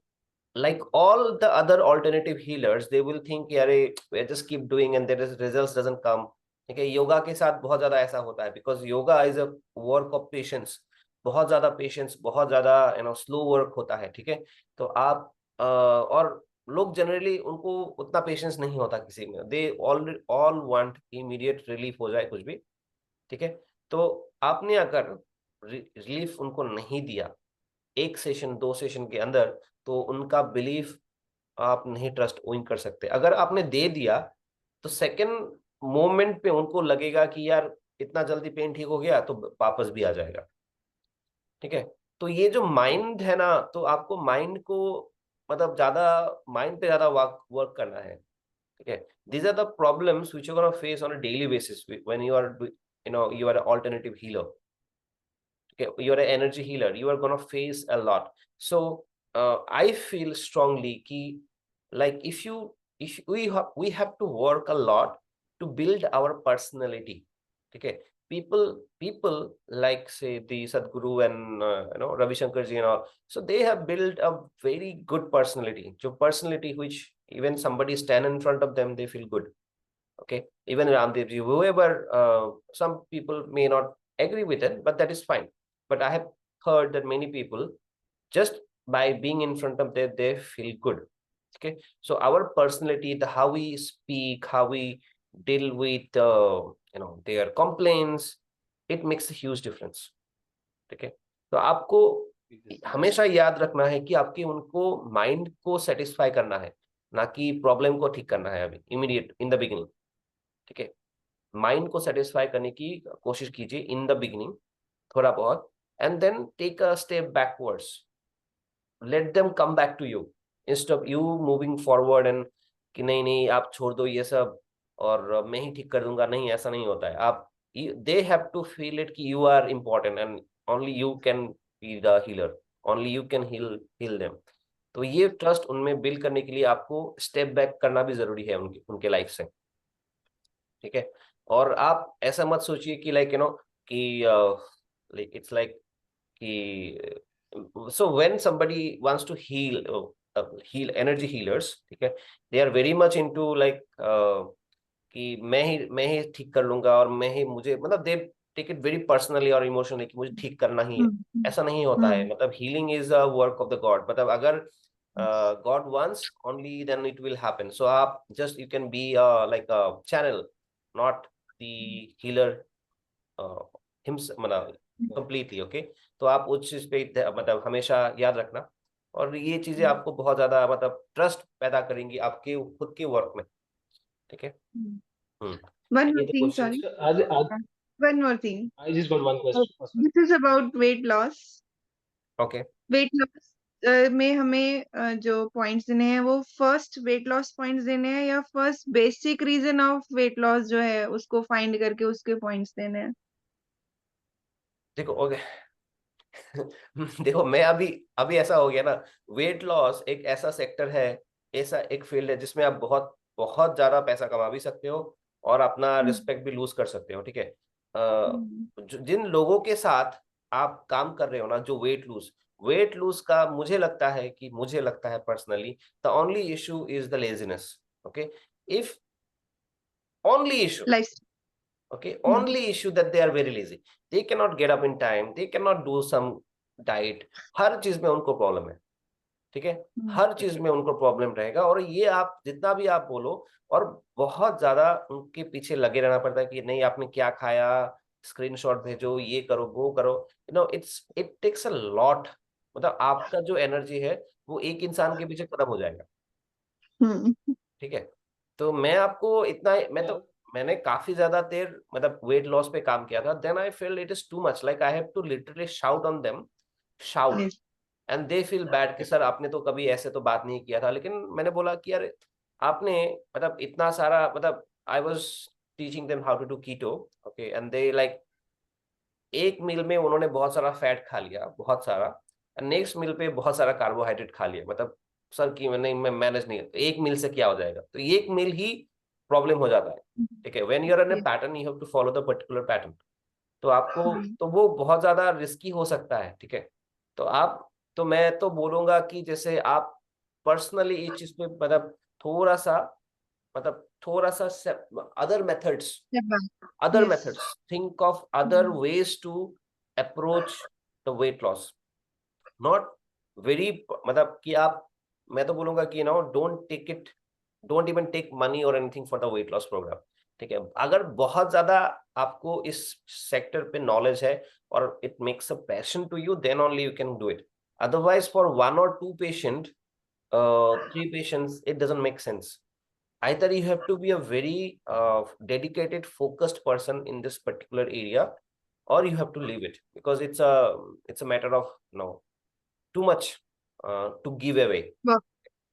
[SPEAKER 1] like all the other alternative healers, they will think यारे we just keep doing and there is results doesn't come, ठीक है। योगा के साथ बहुत ज्यादा ऐसा होता है, because yoga is a work of patience, बहुत ज्यादा पेशेंस, बहुत ज्यादा स्लो वर्क होता है, ठीक है। तो आप और लोग जनरली उनको उतना पेशेंस नहीं होता किसी में, they all want immediate relief हो जाए कुछ भी, ठीक है। तो आपने अगर रिलीफ उनको नहीं दिया 1 सेशन 2 सेशन के अंदर, तो उनका बिलीफ आप नहीं ट्रस्ट विन कर सकते। अगर आपने दे दिया तो सेकंड मोमेंट पे उनको लगेगा कि यार इतना जल्दी पेन ठीक हो गया तो वापस भी आ जाएगा, ठीक है। तो ये जो माइंड है ना, तो आपको माइंड को मतलब ज्यादा माइंड पे ज्यादा वर्क करना है, ठीक है। These are the problems which you gonna face on a daily basis when you are you are an alternative healer, okay, you are an energy healer, you are going to face a lot. So I feel strongly ki, like if we have to work a lot to build our personality, okay. People like say the Sadhguru and Ravi Shankar ji and all, so they have built a very good personality, so personality which even somebody stand in front of them they feel good, okay. Even Ramdev ji, whoever, some people may not agree with it, but that is fine. But I have heard that many people, just by being in front of them, they feel good, okay. So our personality, the how we speak, how we deal with their complaints, it makes a huge difference, okay. तो आपको हमेशा याद रखना है कि आपके उनको mind को सेटिस्फाई करना है, ना कि प्रॉब्लम को ठीक करना है अभी इमीडिएट इन द बिगिनिंग, ठीक है। माइंड को सेटिस्फाई करने की कोशिश कीजिए इन द बिगिनिंग थोड़ा बहुत, and then take a step backwards, let them come back to you instead of you moving forward and कि नहीं नहीं आप छोड़ दो ये सब, और मैं ही ठीक कर दूंगा, नहीं ऐसा नहीं होता है। आप they have to feel it कि you are important and only you can be the healer, only you can heal them. तो ये ट्रस्ट उनमें बिल्ड करने के लिए आपको स्टेप बैक करना भी जरूरी है उनके लाइफ से, ठीक है। और आप ऐसा मत सोचिए कि लाइक कि इट्स लाइक कि so when somebody wants to heal energy healers, ठीक है, they are very much into like कि मैं ही ठीक कर लूंगा और मैं ही, मुझे मतलब they take it very personally और इमोशनली कि मुझे ठीक करना ही है। ऐसा नहीं होता है। मतलब healing is a work of the God. मतलब अगर God wants only then it will happen. So आप just you can be like a channel, not the healer मतलब कंप्लीटली। ओके, तो आप उस चीज पे मतलब हमेशा याद रखना, और ये चीजें आपको बहुत ज्यादा मतलब ट्रस्ट पैदा करेंगी आपके खुद के वर्क में, ठीक है।
[SPEAKER 3] One more thing, sorry. One more thing.
[SPEAKER 5] I just got one question.
[SPEAKER 3] This is about weight loss.
[SPEAKER 1] Okay.
[SPEAKER 3] Weight loss में हमें जो पॉइंट्स देने हैं वो फर्स्ट वेट लॉस पॉइंट्स देने हैं या first basic reason of weight loss जो है उसको फाइंड करके उसके पॉइंट्स देने हैं?
[SPEAKER 1] देखो ओके देखो मैं अभी ऐसा हो गया ना, वेट लॉस एक ऐसा सेक्टर है, ऐसा एक फील्ड है जिसमें आप बहुत बहुत ज्यादा पैसा कमा भी सकते हो और अपना रिस्पेक्ट भी लूज कर सकते हो, ठीक है। जिन लोगों के साथ आप काम कर रहे हो ना, जो वेट लूज का मुझे लगता है personally the only issue is the laziness. Okay, if only issue okay only issue that they are very lazy, they cannot get up in time, they cannot do some diet, हर चीज में उनको problem है, ठीक है। हर चीज में उनको problem रहेगा, और ये आप जितना भी आप बोलो, और बहुत ज्यादा उनके पीछे लगे रहना पड़ता है कि नहीं आपने क्या खाया, स्क्रीनशॉट भेजो, ये करो वो करो, इट टेक्स अ लॉट। मतलब आपका जो एनर्जी है वो एक इंसान के पीछे खत्म हो जाएगा, ठीक है। तो मैं आपको इतना, मैंने काफी ज्यादा देर मतलब वेट लॉस पे काम किया था, then I feel it is too much, like I have to literally shout on them, shout, and they feel bad कि सर आपने तो कभी ऐसे तो बात नहीं किया था। लेकिन मैंने बोला कि यार आपने मतलब इतना सारा, मतलब I was teaching them how to do keto, okay, and they like एक मील में उन्होंने बहुत सारा फैट खा लिया, बहुत सारा, नेक्स्ट मील पे बहुत सारा कार्बोहाइड्रेट खा लिया। मतलब सर कि मैं मैनेज नहीं, तो एक मील से क्या हो जाएगा, तो एक मील ही प्रॉब्लम हो जाता है, ठीक है। When you are in a pattern you have to follow the particular pattern, तो आपको तो वो बहुत ज्यादा रिस्की हो सकता है, ठीक है। तो मैं तो बोलूंगा कि जैसे आप पर्सनली इस चीज पे मतलब थोड़ा सा other methods, think of other ways to approach the weight loss, not very मतलब कि आप, मैं तो बोलूंगा कि don't even take money or anything for the weight loss program, ठीक है। अगर बहुत ज्यादा आपको इस सेक्टर पे नॉलेज है और it makes a passion to you, then only you can do it. Otherwise for 1 or 2 patient, 3 patients, it doesn't make sense. Either you have to be a very dedicated, focused person in this particular area, or you have to leave it, because it's a matter of too much to give away,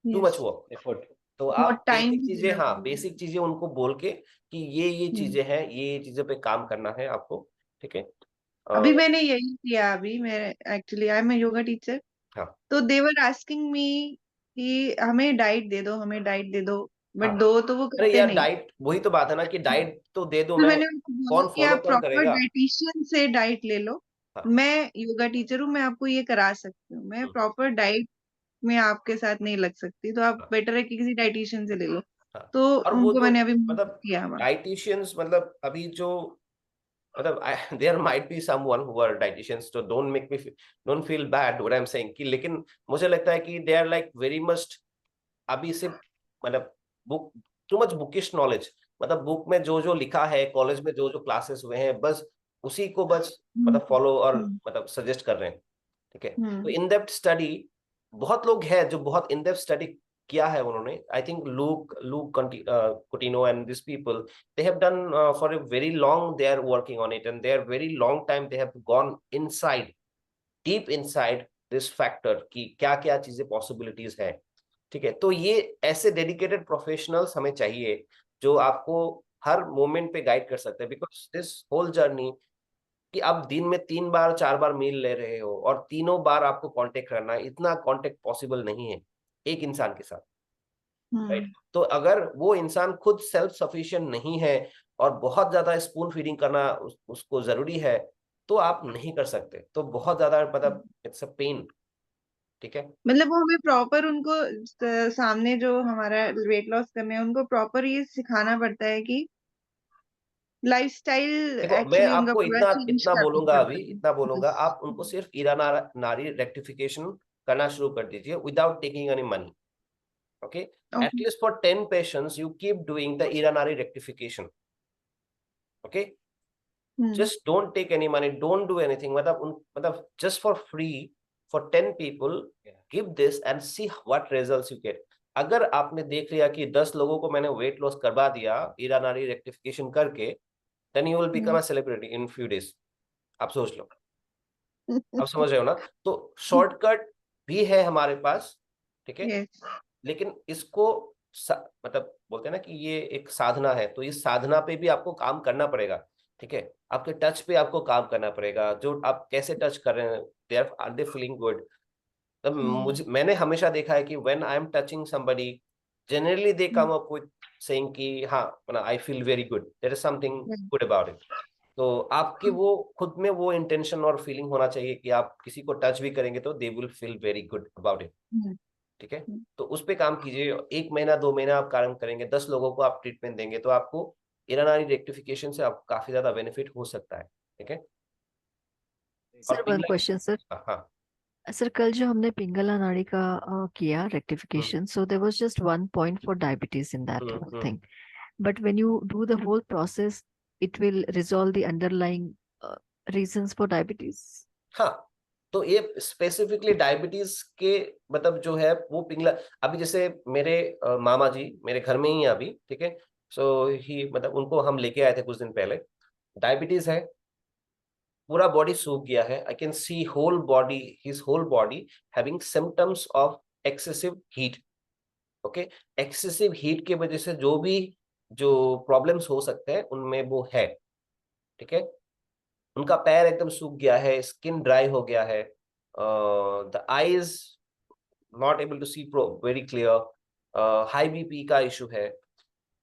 [SPEAKER 1] too much work, effort. तो आप basic चीजें उनको बोल के कि ये चीजें हैं, ये चीजों पे काम करना है आपको, ठीक है।
[SPEAKER 3] अभी मैंने यही किया। अभी मैं actually I am a yoga teacher, तो दे वर आस्किंग मी कि हमें डाइट दे दो, बट दो तो वो करते नहीं।
[SPEAKER 1] डाइट, वही तो बात है ना कि डाइट तो दे दो,
[SPEAKER 3] तो मैंने उनको बोला कि आप प्रॉपर
[SPEAKER 1] करेगा?
[SPEAKER 3] डाइटिशियन से डाइट ले लो। मैं योगा टीचर हूँ, मैं आपको ये करा सकती हूँ, मैं प्रॉपर डाइट में आपके साथ नहीं लग सकती, तो आप बेटर है कि किसी डाइटिशियन से ले लो। तो उनको मैंने अभी
[SPEAKER 1] मतलब
[SPEAKER 3] किया।
[SPEAKER 1] डाइटिशियंस मतलब अभी जो मतलब there might be someone who are dietitians, so don't feel bad what I'm saying कि, लेकिन मुझे लगता है कि they are like very much अभी से मतलब book too much bookish knowledge, मतलब बुक में जो जो लिखा है, कॉलेज में जो जो क्लासेस हुए हैं, बस उसी को बस मतलब फॉलो और मतलब सजेस्ट कर रहे हैं, ठीक है। तो इन डेप्थ स्टडी बहुत लोग हैं जो बहुत इन डेप्थ स्टडी किया है उन्होंने। I think Luke Coutinho and this people, they have done for a very long, they are working on it, and they are very long time they have gone inside, deep inside this factor कि क्या क्या चीजें possibilities है, ठीक है। तो ये ऐसे डेडिकेटेड प्रोफेशनल्स हमें चाहिए जो आपको हर मोमेंट पे गाइड कर सकते हैं, बिकॉज दिस होल जर्नी कि आप दिन में 3 बार 4 बार मील ले रहे हो और तीनों बार आपको कांटेक्ट करना है, इतना कांटेक्ट पॉसिबल नहीं है एक इंसान के साथ, राइट? तो अगर वो इंसान खुद सेल्फ सफिशिएंट नहीं है और बहुत ज्यादा स्पून फीडिंग करना उसको जरूरी है, तो आप नहीं कर सकते, तो बहुत ज्यादा मतलब इट्स अ पेन, ठीक है?
[SPEAKER 3] मतलब वो हमें प्रॉपर उनको सामने जो हमारा वेट लॉस करने हैं उनको प्रॉपर ये सिखाना पड़ता है कि लाइफस्टाइल
[SPEAKER 1] देखो मैं
[SPEAKER 3] एक्चुअली उनका
[SPEAKER 1] आपको
[SPEAKER 3] पूरा
[SPEAKER 1] इतना
[SPEAKER 3] चेंज
[SPEAKER 1] इतना
[SPEAKER 3] करना
[SPEAKER 1] बोलूंगा,
[SPEAKER 3] पड़ता
[SPEAKER 1] अभी
[SPEAKER 3] है।
[SPEAKER 1] इतना बोलूंगा, आप उनको सिर्फ ईरा नारी रेक्टिफिकेशन करना शुरू कर दीजिए without taking any money, okay? At least for 10 patients you keep doing the Ida nadi rectification, okay? Just don't take any money, don't do anything, मतलब just for free for 10 people, give this and see what results you get. अगर आपने देख लिया कि 10 लोगों को मैंने weight loss करवा दिया ईरा नारी रेक्टिफिकेशन करके, then you will become a celebrity in few days. आप सोच लो, आप समझ रहे हो ना? तो शॉर्टकट भी है हमारे पास, ठीक है? लेकिन इसको मतलब बोलते हैं ना कि ये एक साधना है, तो इस साधना पे भी आपको काम करना पड़ेगा, ठीक है? आपके टच पे आपको काम करना पड़ेगा, जो आप कैसे टच कर रहे हैं, आर दे फीलिंग गुड? तब मैंने हमेशा देखा है कि when I am touching somebody, generally they come up with saying कि हाँ I feel very good, there is something good about it. तो आपके वो खुद में वो इंटेंशन और फीलिंग होना चाहिए कि आप किसी को टच भी करेंगे तो they will feel very good about it, ठीक है? तो उस पे काम कीजिए, 1 महीना 2 महीना आप काम करेंगे, 10 लोगों को आप ट्रीटमेंट देंगे, तो आपको ईरा नारी रेक्टिफिकेशन से आपको काफी ज्यादा बेनिफिट हो सकता है, ठीक है?
[SPEAKER 2] Sir one question sir.
[SPEAKER 1] हाँ
[SPEAKER 2] सर कल जो हमने पिंगला नाड़ी का किया rectification, so there was just 1 point for diabetes in that whole thing, but when you do the whole process it will resolve the underlying reasons for diabetes.
[SPEAKER 1] हाँ, तो ये स्पेसिफिकली डायबिटीज के मतलब जो है वो पिंगला, अभी जैसे मेरे मामा जी मेरे घर में ही है अभी, ठीक है? सो ही मतलब उनको हम लेके आए थे कुछ दिन पहले, डायबिटीज है, पूरा बॉडी सूख गया है, I can see whole body, his whole body having symptoms of excessive heat, okay? Excessive heat की वजह से जो प्रॉब्लम्स हो सकते हैं उनमें वो है, ठीक है? उनका पैर एकदम सूख गया है, स्किन ड्राई हो गया है, the eyes not able to see very clear, high BP का इशू है।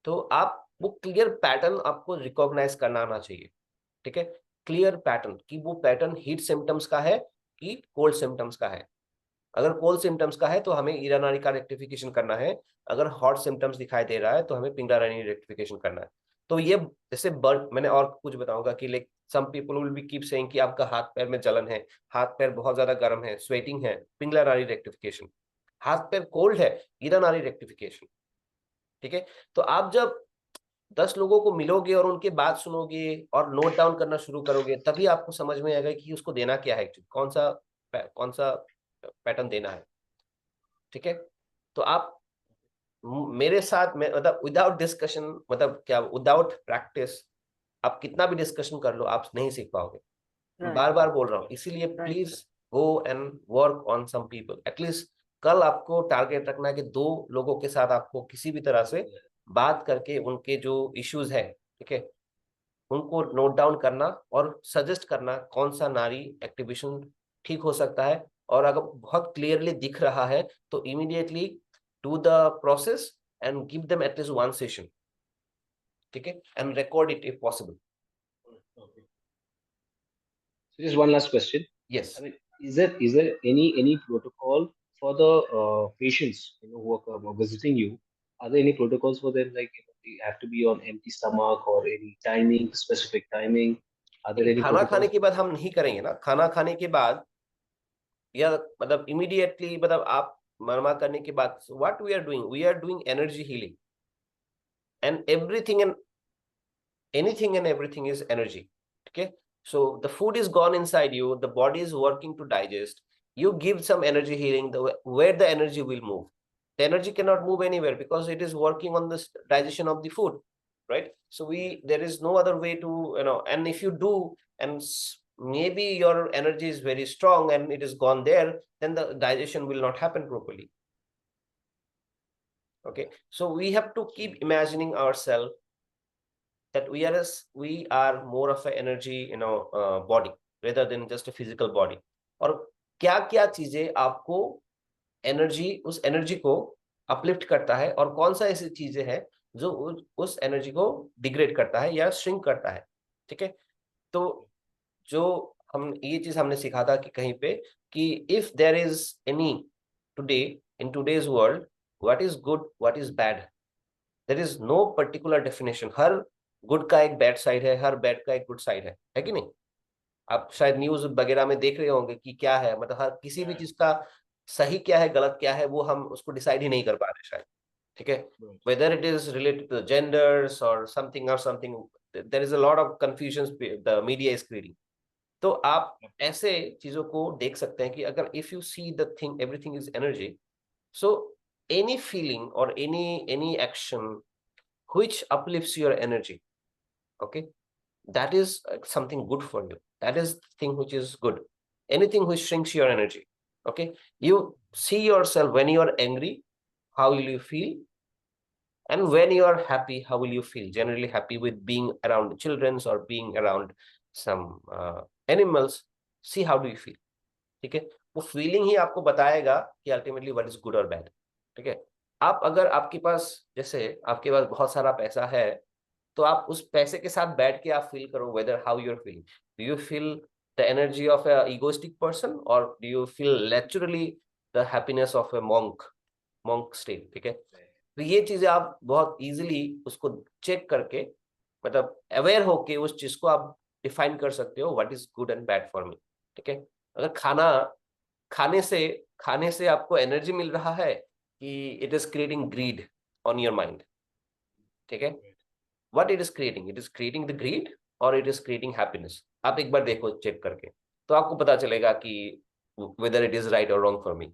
[SPEAKER 1] तो आप वो क्लियर पैटर्न आपको रिकॉग्नाइज करना आना चाहिए, ठीक है? क्लियर पैटर्न कि वो पैटर्न हीट सिम्टम्स का है कि कोल्ड सिम्टम्स का है। अगर कोल्ड सिम्टम्स का है तो हमें ईरा नाड़ी का रेक्टिफिकेशन करना है, अगर हॉट सिम्टम्स दिखाई दे रहा है तो हमें पिंगला नाड़ी रेक्टिफिकेशन करना है। तो ये जैसे बर्न, मैंने और कुछ बताऊंगा कि like some people will be keep saying कि आपका हाथ पैर में जलन है, हाथ पैर बहुत ज्यादा गर्म है, स्वेटिंग है, पिंगला नाड़ी रेक्टिफिकेशन। हाथ पैर कोल्ड है, ईरा नाड़ी रेक्टिफिकेशन, ठीक है? तो आप जब 10 लोगों को मिलोगे और उनके बात सुनोगे और नोट डाउन करना शुरू करोगे, तभी आपको समझ में आएगा कि उसको देना क्या है, कौन सा पैटर्न देना है, ठीक है? तो आप मेरे साथ में मतलब विदाउट डिस्कशन, मतलब क्या विदाउट प्रैक्टिस आप कितना भी डिस्कशन कर लो आप नहीं सीख पाओगे। बार बार बोल रहा हूँ, इसीलिए please go and work on some people. At least कल आपको टारगेट रखना है कि 2 लोगों के साथ आपको किसी भी तरह से बात करके उनके जो इश्यूज है, ठीक है, उनको नोट डाउन करना और सजेस्ट करना कौन सा नारी एक्टिवेशन ठीक हो सकता है। और अगर बहुत क्लियरली दिख रहा है तो immediately do the process and give them at least 1 session, ठीक है, and record it if possible.
[SPEAKER 5] So just one last question.
[SPEAKER 1] Yes.
[SPEAKER 5] I mean, is there any protocol for the patients, who are visiting you? Are there any protocols for them, like they have to be on empty stomach or any timing, specific timing? Are there any
[SPEAKER 1] खाना खाने
[SPEAKER 5] protocols?
[SPEAKER 1] के बाद हम नहीं करेंगे ना, खाना खाने के बाद या मतलब इमीडिएटली, मतलब आप मरमा करने के बाद what we are doing energy healing, and everything and anything and everything is energy, okay? So the food is gone inside you, the body is working to digest, you give some energy healing, where the energy will move, the energy cannot move anywhere because it is working on the digestion of the food, right? So there is no other way to, and if you do, and maybe your energy is very strong and it is gone there, then the digestion will not happen properly, Okay, so we have to keep imagining ourselves that we are more of an energy, body rather than just a physical body. और क्या क्या चीजें आपको उस energy को uplift करता है, और कौन सा ऐसी चीजें हैं जो उस एनर्जी को डिग्रेड करता है या श्रिंक करता है. ठीक है, तो जो ये चीज हमने सीखा था कि कहीं पे कि if there is any today in today's world what is good what is bad, there is no particular definition. हर गुड का एक बैड साइड है, हर बैड का एक गुड साइड है कि नहीं? आप शायद न्यूज वगैरह में देख रहे होंगे कि क्या है, मतलब हर किसी भी चीज का सही क्या है गलत क्या है वो हम उसको डिसाइड ही नहीं कर पा रहे शायद. ठीक है, whether it is related to genders और something, there is a lot of confusion the media is creating. तो आप ऐसे चीजों को देख सकते हैं कि अगर if you see the thing everything is energy, so any feeling और any action which uplifts your energy, okay, that is something good for you. That is the thing which is good. Anything which shrinks your energy, okay, you see yourself when you are angry, how will you feel, and when you are happy, how will you feel? Generally happy with being around children or being around some animals. See how do you feel. ठीक है, वो feeling ही आपको बताएगा कि ultimately what is good और bad. ठीक है, आप अगर आपके पास जैसे आपके पास बहुत सारा पैसा है, तो आप उस पैसे के साथ बैठ के आप फील करो whether how you are feeling. Do you feel the energy of a egoistic person और do you feel naturally the happiness of a monk state. ठीक है, तो ये चीजें आप बहुत इजीली उसको चेक करके, मतलब अवेयर होके उस चीज को आप डिफाइन कर सकते हो what is good and bad for me. ठीक है, अगर खाने से आपको एनर्जी मिल रहा है कि it is creating greed on your mind. ठीक है, what it is creating the greed और इट इज क्रिएटिंग हैप्पीनेस. आप एक बार देखो चेक करके, तो आपको पता चलेगा कि whether it is right or wrong for me.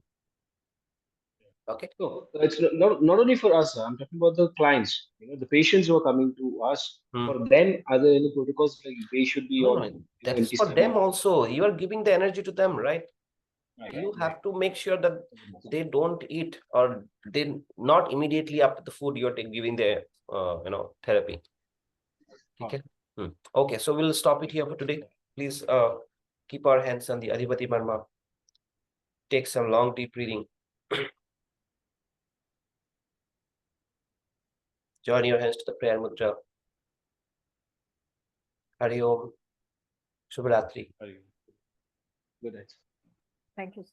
[SPEAKER 1] Okay,
[SPEAKER 5] so it's not only for us, I'm talking about the clients, the patients who are coming to us. For them, are there any protocols like they should be
[SPEAKER 1] no,
[SPEAKER 5] on
[SPEAKER 1] that is
[SPEAKER 5] empty
[SPEAKER 1] for
[SPEAKER 5] stomach?
[SPEAKER 1] them also. You are giving the energy to them, right? You have to make sure that they don't eat or they not immediately after the food you're giving the therapy. Okay. Okay, so we'll stop it here for today. Please keep our hands on the Adhipati Marma. Take some long deep breathing. Join your hands to the prayer mudra. Hari Om. Shubh Ratri.
[SPEAKER 5] Good night.
[SPEAKER 2] Thank you.